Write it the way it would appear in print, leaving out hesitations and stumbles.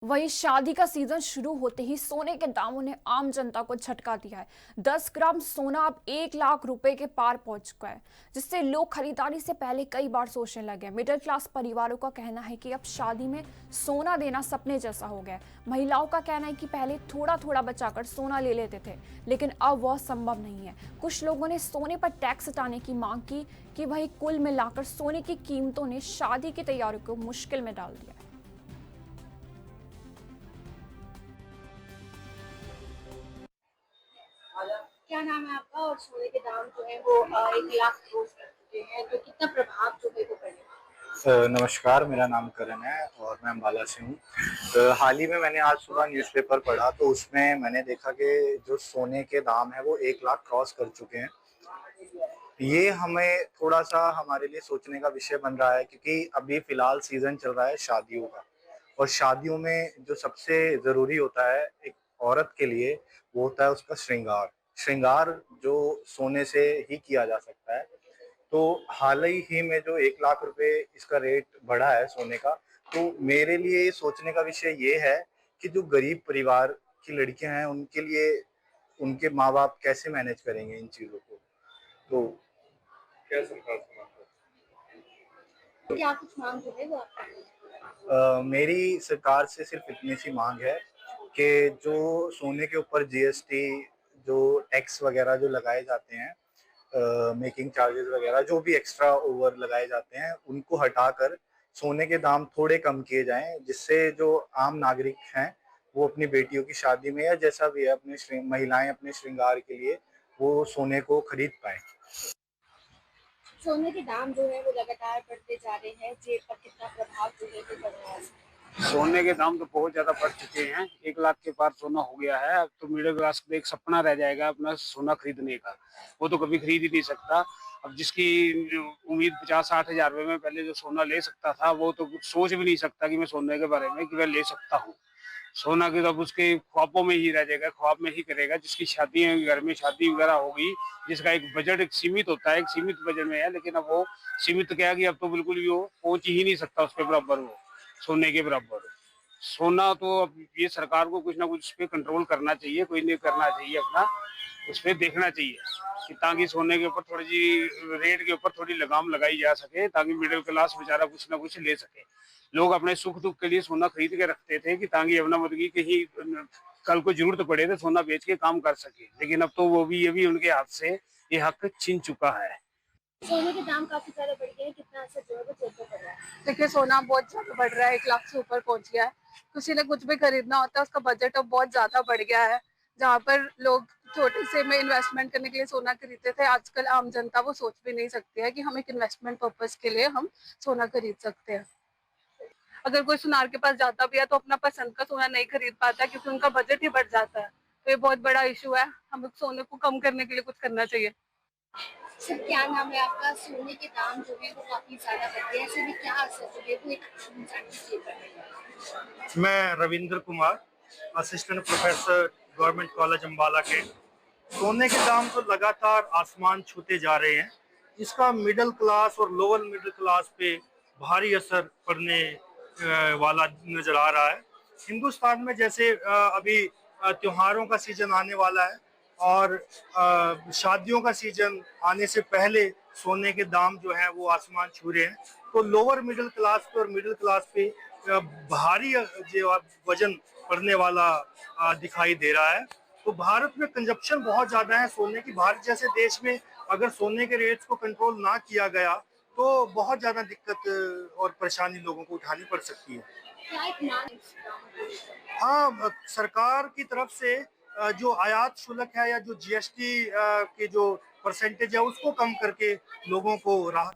वहीं शादी का सीजन शुरू होते ही सोने के दामों ने आम जनता को झटका दिया है। 10 ग्राम सोना अब 1 लाख रुपए के पार पहुंच चुका है, जिससे लोग खरीदारी से पहले कई बार सोचने लगे। मिडिल क्लास परिवारों का कहना है कि अब शादी में सोना देना सपने जैसा हो गया है। महिलाओं का कहना है कि पहले थोड़ा थोड़ा बचाकर सोना ले लेते थे, लेकिन अब वह संभव नहीं है। कुछ लोगों ने सोने पर टैक्स हटाने की मांग की कि वही कुल मिलाकर सोने की कीमतों ने शादी की तैयारियों को मुश्किल में डाल दिया है। क्या नाम है आपका? और सोने के दाम जो है वो 1 लाख क्रॉस कर चुके हैं, तो कितना प्रभाव जो है वो पड़ेगा? नमस्कार, मेरा नाम करण है और मैं अम्बाला से हूँ। हाल ही में मैंने आज सुबह न्यूज़पेपर पढ़ा तो उसमें मैंने देखा कि जो सोने के दाम है वो 1 लाख क्रॉस कर चुके हैं। ये हमें थोड़ा सा हमारे लिए सोचने का विषय बन रहा है, क्योंकि अभी फिलहाल सीजन चल रहा है शादियों का, और शादियों में जो सबसे ज़रूरी होता है एक औरत के लिए, वो होता है उसका श्रृंगार। श्रृंगार जो सोने से ही किया जा सकता है। तो हाल ही में जो 1 लाख रुपए इसका रेट बढ़ा है सोने का, तो मेरे लिए ये सोचने का विषय ये है कि जो गरीब परिवार की लड़कियां हैं उनके लिए उनके माँ बाप कैसे मैनेज करेंगे इन चीज़ों को। तो क्या सरकार से मांग क्या कुछ मांग जो है वो आप करेंगे? मेरी सरकार से सिर्फ इतनी सी मांग है कि जो सोने के ऊपर जीएसटी, जो टैक्स वगैरह जो लगाए जाते हैं, मेकिंग चार्जेस वगैरह जो भी एक्स्ट्रा ओवर लगाए जाते हैं, उनको हटाकर सोने के दाम थोड़े कम किए जाएं, जिससे जो आम नागरिक हैं वो अपनी बेटियों की शादी में या जैसा भी है अपने महिलाएं अपने श्रृंगार के लिए वो सोने को खरीद पाए। सोने के दाम जो है वो लगातार बढ़ते जा रहे हैं, जेब पर कितना प्रभाव जो है वो पड़ रहा है? सोने के दाम तो बहुत ज्यादा बढ़ चुके हैं। 1 लाख के पार सोना हो गया है। अब तो मिडिल क्लास का एक सपना रह जाएगा अपना सोना खरीदने का। वो तो कभी खरीद ही नहीं सकता। अब जिसकी उम्मीद 50-60 हजार रुपए में पहले जो सोना ले सकता था, वो तो कुछ सोच भी नहीं सकता कि मैं सोने के बारे में कि मैं ले सकता हूँ। सोना की तो अब उसके ख्वाबों में ही रह जाएगा, ख्वाब में ही करेगा। जिसकी शादी घर में शादी वगैरह होगी, जिसका एक बजट एक सीमित होता है, एक सीमित बजट में है, लेकिन अब वो सीमित क्या है कि अब तो बिल्कुल भी वो पहुंच ही नहीं सकता उसके बराबर, वो सोने के बराबर। सोना तो अब ये सरकार को कुछ ना कुछ उस पर कंट्रोल करना चाहिए, कोई नहीं करना चाहिए अपना, उस पर देखना चाहिए कि ताकि सोने के ऊपर थोड़ी सी रेट के ऊपर थोड़ी लगाम लगाई जा सके, ताकि मिडिल क्लास बेचारा कुछ ना कुछ ले सके। लोग अपने सुख दुख के लिए सोना खरीद के रखते थे कि ताकि अपना मतलब की कहीं कल को जरूरत पड़े तो सोना बेच के काम कर सके, लेकिन अब तो वो भी ये भी उनके हाथ से ये हक छीन चुका है। सोने के दाम काफी ज्यादा बढ़ गए हैं, कितना असर जो है वो जेब पर पड़ रहा है? देखिए, सोना बहुत ज्यादा बढ़ रहा है, 1 लाख से ऊपर पहुंच गया है। किसी ने कुछ भी खरीदना होता है, उसका बजट अब बहुत ज्यादा बढ़ गया है। जहाँ पर लोग छोटे से में इन्वेस्टमेंट करने के लिए सोना खरीदते थे, आजकल आम जनता वो सोच भी नहीं सकती है कि हम एक इन्वेस्टमेंट पर्पज के लिए हम सोना खरीद सकते हैं। अगर कोई सुनार के पास जाता भी है तो अपना पसंद का सोना नहीं खरीद पाता, क्योंकि उनका बजट ही बढ़ जाता है। तो ये बहुत बड़ा इशू है, हमें सोने को कम करने के लिए कुछ करना चाहिए। सर, क्या नाम है आपका? सोने के दाम जो है वो काफी ज्यादा बढ़ गए हैं, ऐसे में क्या असर जो है वो एक आम इंसान की जेब पर पड़ेगा? मैं Ravindra Kumar, assistant professor government college Ambala के। सोने के दाम तो लगातार आसमान छूते जा रहे हैं। इसका मिडिल क्लास और लोअर मिडिल क्लास पे भारी असर पड़ने वाला नजर आ रहा है। हिंदुस्तान में जैसे अभी त्योहारों का सीजन आने वाला है, और शादियों का सीजन आने से पहले सोने के दाम जो है वो आसमान छू रहे हैं। तो लोअर मिडिल क्लास पे और मिडिल क्लास पे भारी जो वजन पड़ने वाला दिखाई दे रहा है। तो भारत में कंजप्शन बहुत ज्यादा है सोने की। भारत जैसे देश में अगर सोने के रेट्स को कंट्रोल ना किया गया तो बहुत ज्यादा दिक्कत और परेशानी लोगों को उठानी पड़ सकती है। क्या एक मांग है इस दाम को लेकर? हाँ, सरकार की तरफ से जो आयात शुल्क है या जो जीएसटी के जो परसेंटेज है उसको कम करके लोगों को राहत